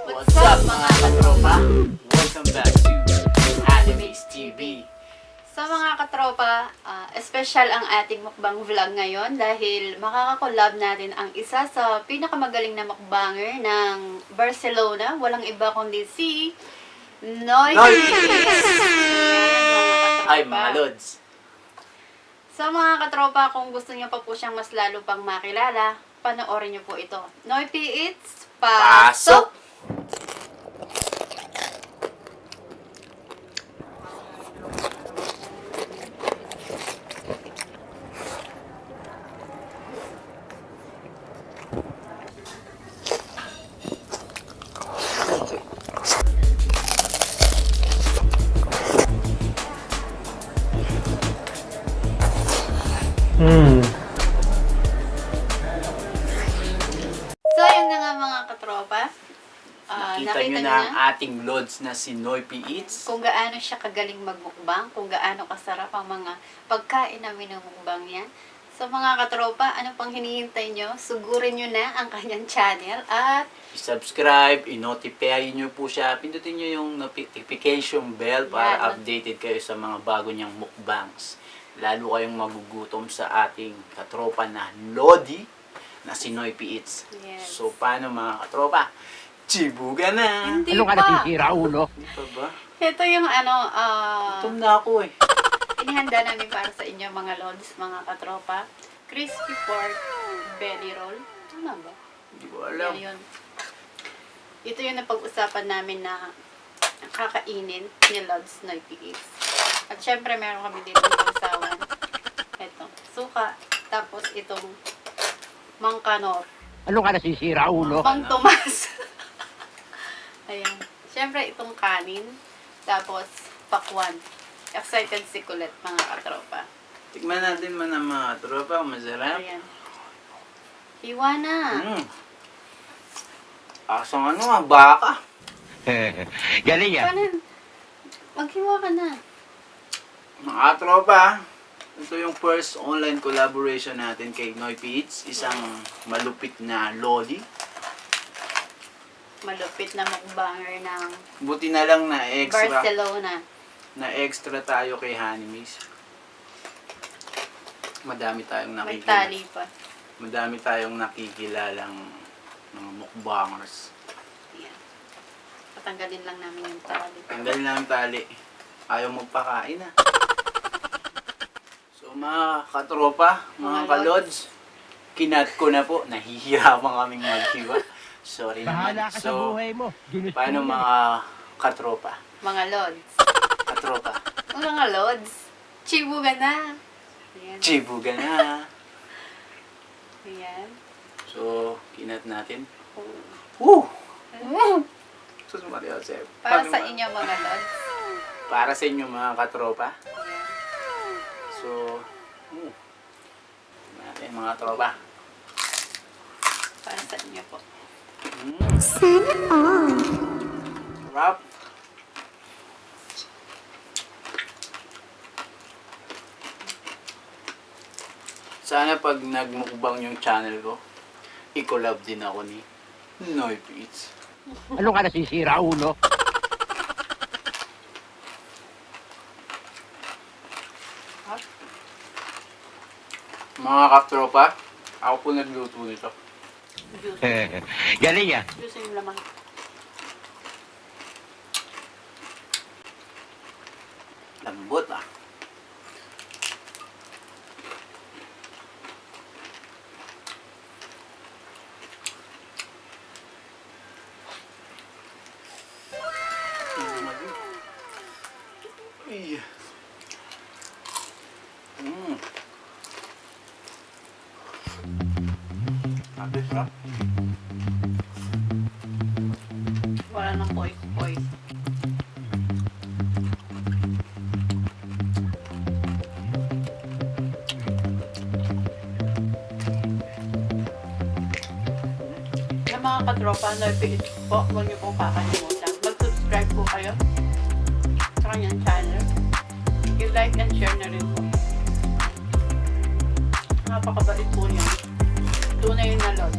What's up mga katropa? Welcome back to Animes TV. Sa mga katropa, special ang ating mukbang vlog ngayon dahil makakakolab natin ang isa sa pinakamagaling na mukbanger ng Barcelona. Walang iba kundi si Noy. Hi mga lods. Sa mga katropa, kung gusto niyo pa po siyang mas lalo pang makilala, panoorin niyo po ito. Noy P. It's Pasok! So, yun na nga mga katropa. Nakita nyo na ang ating lods na si Noy P. Eats. Kung gaano siya kagaling magmukbang, kung gaano kasarap ang mga pagkain na minumukbang yan. So mga katropa, ano pang hinihintay nyo? Sugurin nyo na ang kanyang channel at I-subscribe, i-notify nyo po siya. Pindutin nyo yung notification bell para Yan. updated kayo sa mga bago niyang mukbangs. Lalo kayong magugutom sa ating katropa na Lodi na si Noy P. Eats. Yes. So paano mga katropa? Chibuga na! hindi Ano ka pa. nasisira, ulo? Hindi pa ba? Ito yung Gutom na ako eh. inihanda namin para sa inyo mga lods, mga katropa. Crispy pork belly roll. Ano ba? Hindi ko alam. Yan yun. Ito yung napag-usapan namin na kakainin ni Lods Noy P. Eats. At syempre, meron kami dito ng sausawan. Ito, suka. Tapos itong mangkanor. Ano ka nasisira, ulo? Mang Tomas. Ayan. Syempre, itong kanin. Tapos, pakwan. Excited si Kulit, mga katropa. Tikman natin man ang mga tropa kung masarap. Ayan. Hiwa na. Asang ano nga, baka. Galing yan. Paano? Maghiwa ka na. Mga tropa, ito yung first online collaboration natin kay Noy P. Eats. Isang malupit na loli. Malupit na mukbanger ng Buti na lang na extra. Barcelona. Na extra tayo kay Hanimis. Madami tayong May nakikilala. tali pa. Madami tayong nakikilalang mga mukbangers. Ayan. Patanggalin lang namin yung tali. Tanggalin lang ang tali. Ayaw magpakain ah. So mga katropa, mga Mga kalods, kinat ko na po. Nahihirapan kaming maghiwa. Sorry Bahala naman. ka sa So, buhay mo. Ginusto paano mo yan. mga katropa? Mga lods. Katropa. Mga lods. Chibuga na. Ayan. Chibuga na. Ayan. So, kinat natin. Oh. Woo! Sus Maria Joseph. Para sa inyo mga lods. Para sa inyo mga katropa. Ayan. So, natin mga tropa. Para sa inyo po. Sana all. Rap. Sana pag nagmukbang yung channel ko, i-collab din ako ni Noy P. Eats. Ano ka nasisira, ulo? Mga katropa, ako po nagluto nito. Juice. Galing yan. Juice yung lamang. Lambot ah. Grabe, sarap. Wala nang poise-poise. Yung mga katropa na page po, huwag niyo pong kakalimutan. Mag-subscribe po kayo sa kanyang channel. I-like and share na rin po. Napakabait po niya. Tunay na lods.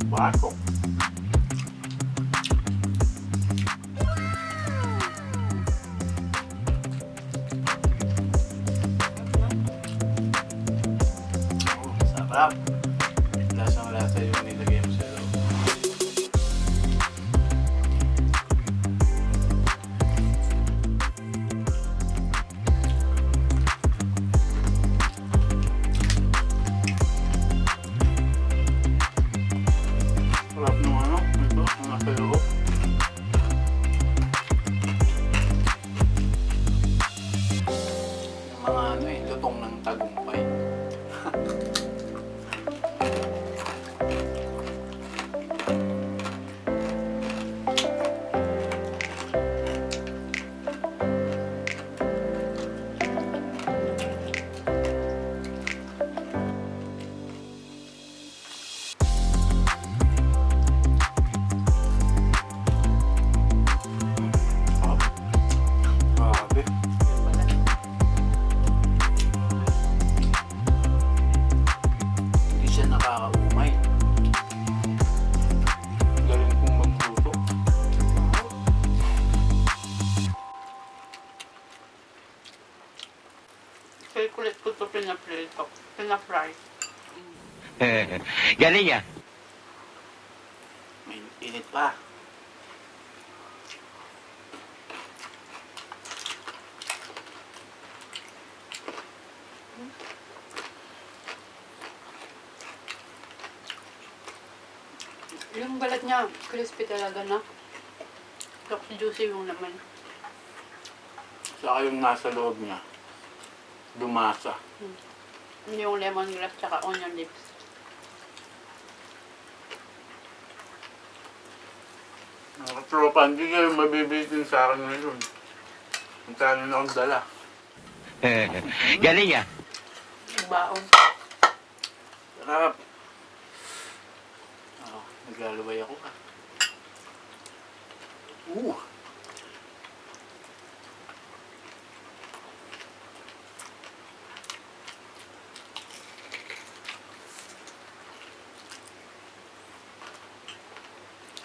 Baso. Sarap. Lasang-lasa yung nilagay mo sa loob. Sarap nung ano, ito, ang nasa loob. Yung mga ano eh, lutong ng tagumpay. Grabe. Hindi siya nakakaumay. Galing kong magluto. Kaya kulit ko ito pinaprito. Pinafry. Galing yan. May init pa. Yung balat niya, crispy talaga na. Tapos juicy yung laman. Saka yung nasa loob niya, dumasa. Yung lemongrass tsaka onion lips. Mga tropa, hindi kayo mabibitin sa akin ngayon. Ang tayo na akong dala. Galing yan. Yung baon. Sarap. Oh, naglalaway ako ka.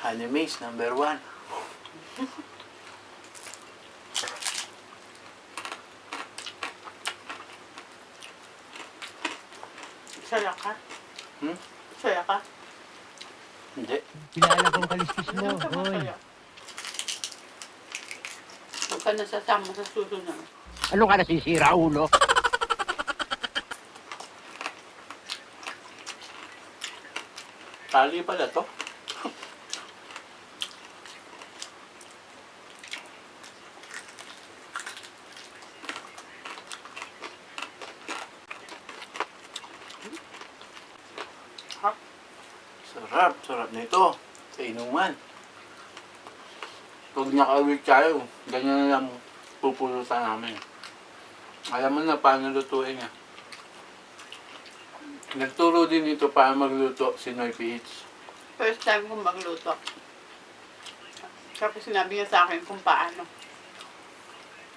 Honey Mace, number 1. Saya ka? Hmm? Saya ka? Hindi. Kilala kong kaliskis mo, Huwag ka boy. masaya. Huwag ka nasasama sa susunod. Ano ka nasisira, ulo? Tali pala to. Ha? Sarap, sarap nito. Sa inuman. Pag nakawig tayo, ganyan na lang pupulutan namin. Alam mo na paano lutuin niya. Nagturo din ito paano magluto si Noy Peach. First time kong magluto. Tapos sinabi niya sa akin kung paano.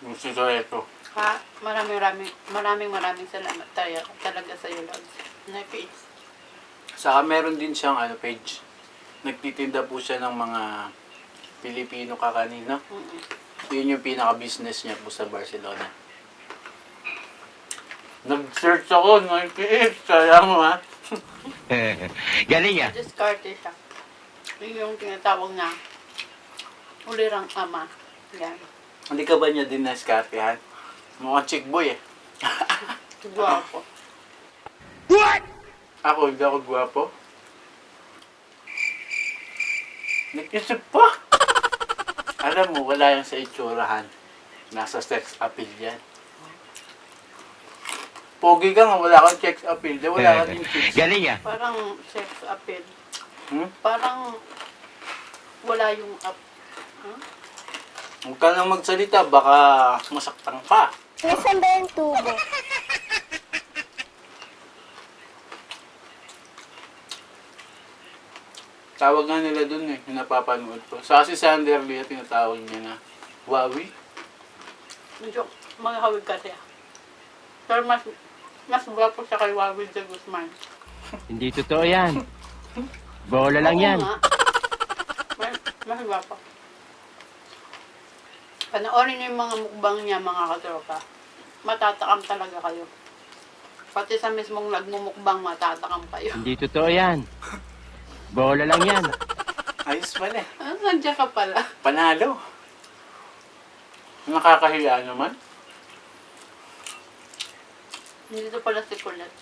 Yung sikreto. Ha? Maraming salamat talaga sa iyo, Lord. Napiits. Saka meron din siyang page. Nagtitinda po siya ng mga Pilipino kakanino. Yun yung pinaka-business niya po sa Barcelona. Nag-search ako, Noy Peach. Sayang mo ha. Galing yan. Discarte siya. Yun yung tinatawag na ulirang ama. Yan. Hindi ka ba niya din na-scartehan? Mukhang chick boy eh. Guwapo. What? Ako, hindi ako gwapo. Nag-isip pa. Alam mo, wala yan sa itsurahan. Nasa sex appeal yan. Pogi ka nga, wala kang sex appeal. Di wala kang chicks. Galing ah. Parang sex appeal. Hmm? Parang wala yung up. Huh? Huwag ka nang magsalita, baka masaktan ka. Nasaan ba yung tubo? Tawag nga nila dun eh, yung napapanood ko. Sa si Sanderly, tinatawag niya na Wawi. Medyo maghawig kasi. Pero mas gwapo siya kay Wawid de Guzman. Hindi totoo yan. Bola lang yan. Oo nga. Mas gwapo. Panoorin niyo yung mga mukbang niya, mga katropa. Matatakam talaga kayo. Pati sa mismong nagmumukbang, matatakam kayo. Hindi totoo yan. Bola lang yan. Ayos pala eh. Nandiyan ka pala. Panalo. Nakakahiya naman. Dito pala si Colette.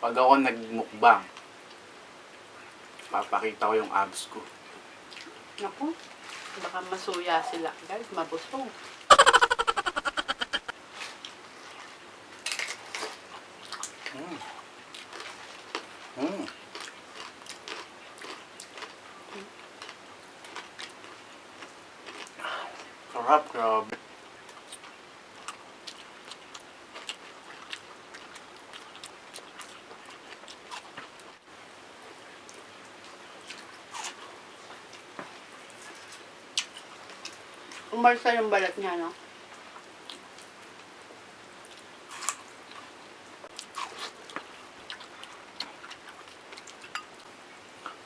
Pag ako nagmukbang, papakita ko yung abs ko. Naku, baka masuya sila. Guys, mabusog. Mm. Sarap, grabe. Umarsa yung balat niya, no?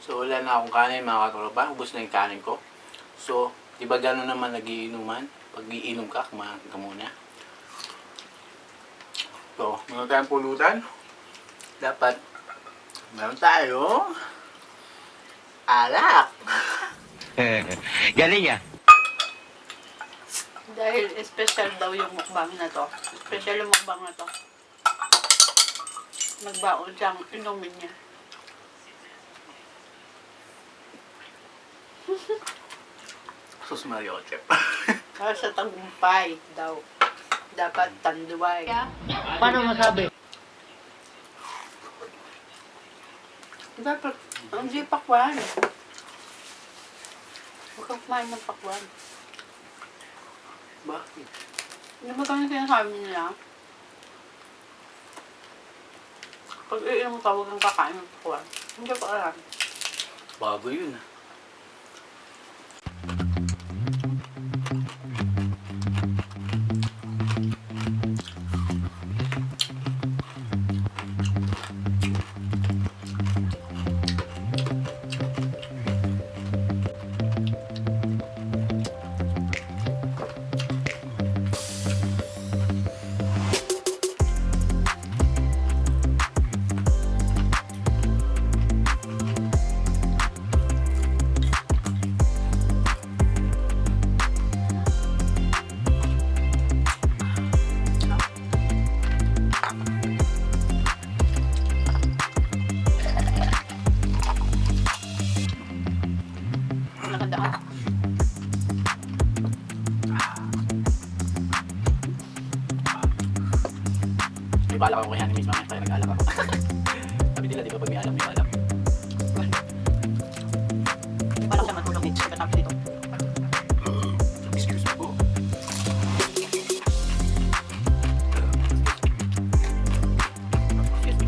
So, wala na akong kanin, mga katropa. Ubus na yung kanin ko. So, di ba gano'n naman nagiinuman? Pag iinom ka, kumain ka muna. So, meron tayong pulutan. Dapat, meron tayo alak. Galing ah. Dahil special daw yung mukbang na to. Special yung mukbang na to. Nagbaon siyang inumin niya. Sus Marioche. Para sa tagumpay daw. Dapat tanduay. Paano masabi? Dapat, hindi pakwan. Huwag kang kumain ng pakwan. Bakit? Hindi ba kami sinasabi nila? Pag iinom ka, huwag kang kakain ng pakwan. Hindi ko alam. Bago yun ah. Nakadaan. May balak ako kay Anime, mamaya tayo nag-alak ako. Sabi nila, di ba pag may alam, may balak. Parang siya matulog dito. Pagkatapos dito. Excuse me po. Excuse me.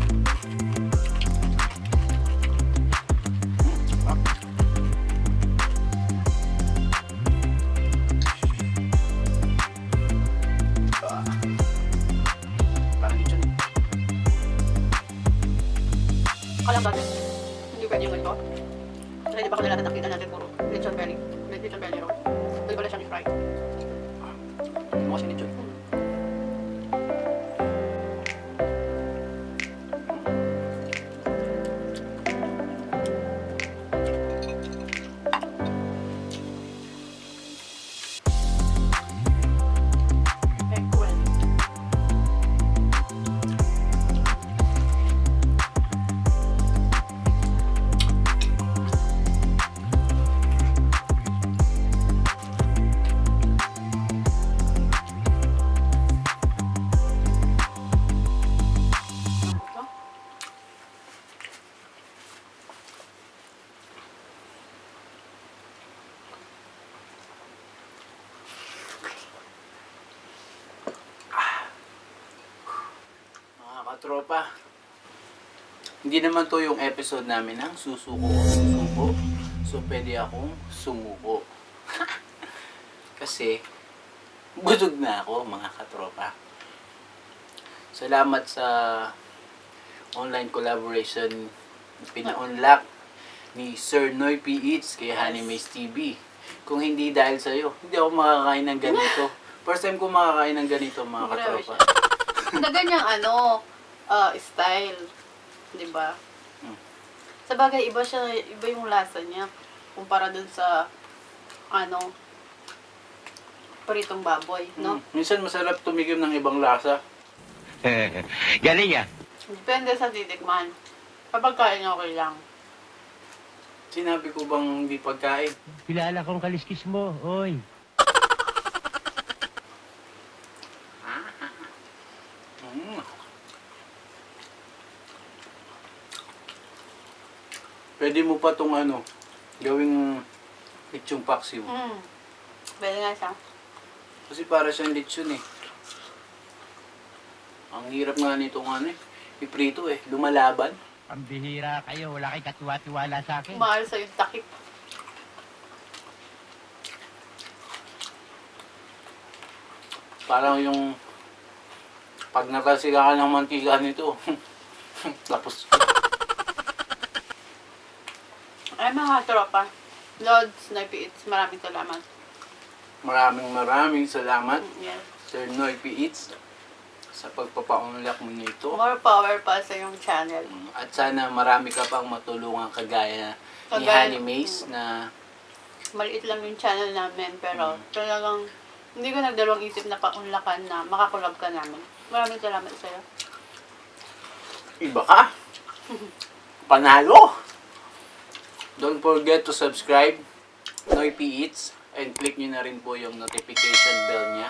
Parang dito yun. Alam natin, hindi pwede yung ganito. Kasi di ba kanila natin nakita natin puro lechon belly. Lechon belly roll. Pwede pala siyang i-fry. Mo kasi dito. Eggwell. katropa, hindi naman to yung episode namin ng susuko o susuko. So, pwede akong sumuko. Kasi, busog na ako, mga katropa. Salamat sa online collaboration na pina-unlock ni Sir Noy PH kay Honey Maze TV. Kung hindi dahil sa'yo, hindi ako makakain ng ganito. First time ko makakain ng ganito, mga Grabe katropa. Na ganyang style. Diba? Hmm. Sa bagay, iba yung lasa niya. Kumpara dun sa, pritong baboy, no? Minsan masarap tumigim ng ibang lasa. Galing ah. Depende sa titikman. Kapag kain, okay lang. Sinabi ko bang hindi pagkain? Kilala kong kaliskis mo, oy. Mm. Pwede mo pa tong gawing lechong paksiw. Pwede nga siya. Kasi para siyang lechon eh. Ang hirap nga nitong iprito eh. Lumalaban. Pambihira kayo, wala kay katiwa-tiwala sa akin. Mahal sa yung takip. Parang yung pag nakasiga ka ng mantika nito. Tapos Ay, mga tropa. Lord Snipe Eats, maraming salamat. maraming salamat Yes. Sir Noy PH sa pagpapaunlak mo nito. More power pa sa yung channel. At sana marami ka pang matulungan kagaya ni Kagaya- Honey Maze na Maliit lang yung channel namin, pero talagang hindi ko nagdalawang isip na paunlakan na makakulab ka namin. Maraming salamat sa'yo. iba ka. Panalo! Don't forget to subscribe Noy PH and click nyo na rin po yung notification bell niya.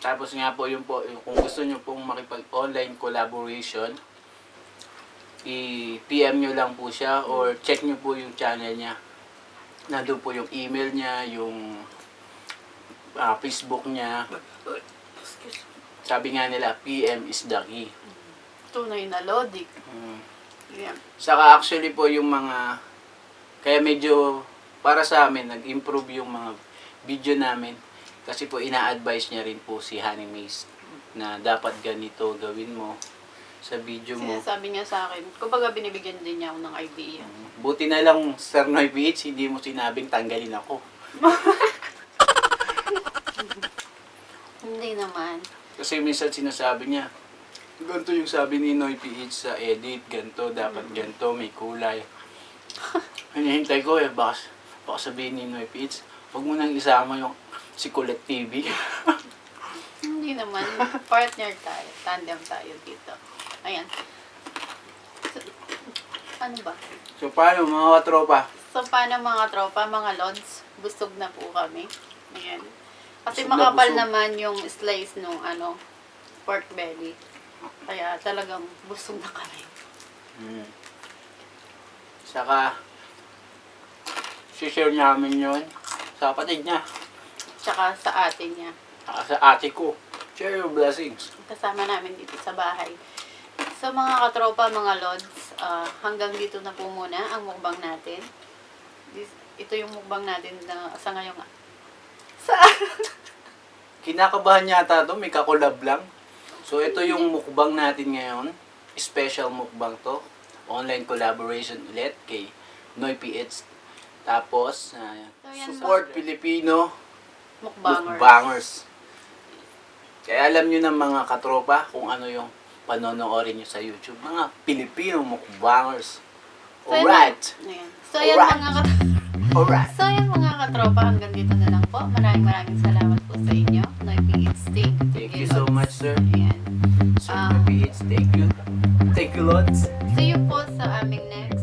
Tapos nga po yun po, kung gusto nyo pong makipag-online collaboration, i-PM nyo lang po siya or check nyo po yung channel niya. Nandun po yung email niya, yung Facebook niya. Sabi nga nila, PM is the key. Tunay na logic. Yeah. Saka actually po yung kaya medyo para sa amin, nag-improve yung mga video namin. Kasi po ina-advise niya rin po si Honey Maze na dapat ganito gawin mo sa video mo. Sinasabi niya sa akin, kumbaga binibigyan din niya ako ng idea. Buti na lang, Sir Noy PH, hindi mo sinabing tanggalin ako. Hindi naman. Kasi minsan sinasabi niya, ganito yung sabi ni Noy PH sa edit, ganito, dapat ganito, may kulay. Hinihintay ko baka sabihin ni Noy PH, huwag mo nang isama yung si Colette TV. Hindi naman. Partner tayo. Tandem tayo dito. Ayan. So, ano ba? So paano mga katropa? So, paano mga tropa, mga lods? Busog na po kami. Ayan. Kasi Busog na makapal busog. naman yung slice nung pork belly. Kaya talagang busog na kami. Saka, share namin yun sa kapatid niya, Tsaka sa atin niya. saka sa ate ko. Share your blessings. Kasama namin dito sa bahay. So mga katropa, mga lods, hanggang dito na po muna ang mukbang natin. Ito yung mukbang natin na sa ngayong... Kinakabahan yata to, may kakulab lang. So ito yung mukbang natin ngayon. Special mukbang to. Online collaboration ulit kay Noy PH. Tapos, yan, support Filipino Mukbangers. mukbangers. Kaya alam nyo ng mga katropa kung ano yung panonoorin nyo sa YouTube. Mga Filipino mukbangers. So, yan, Alright. ayan. So yan Alright. Alright. So yan mga katropa, hanggang dito na lang po. Maraming salamat po sa inyo. Noy PH, Thank you so much, sir. Ayan. Sir Noy PH, thank you. Thank you, Lods. See you po sa aming next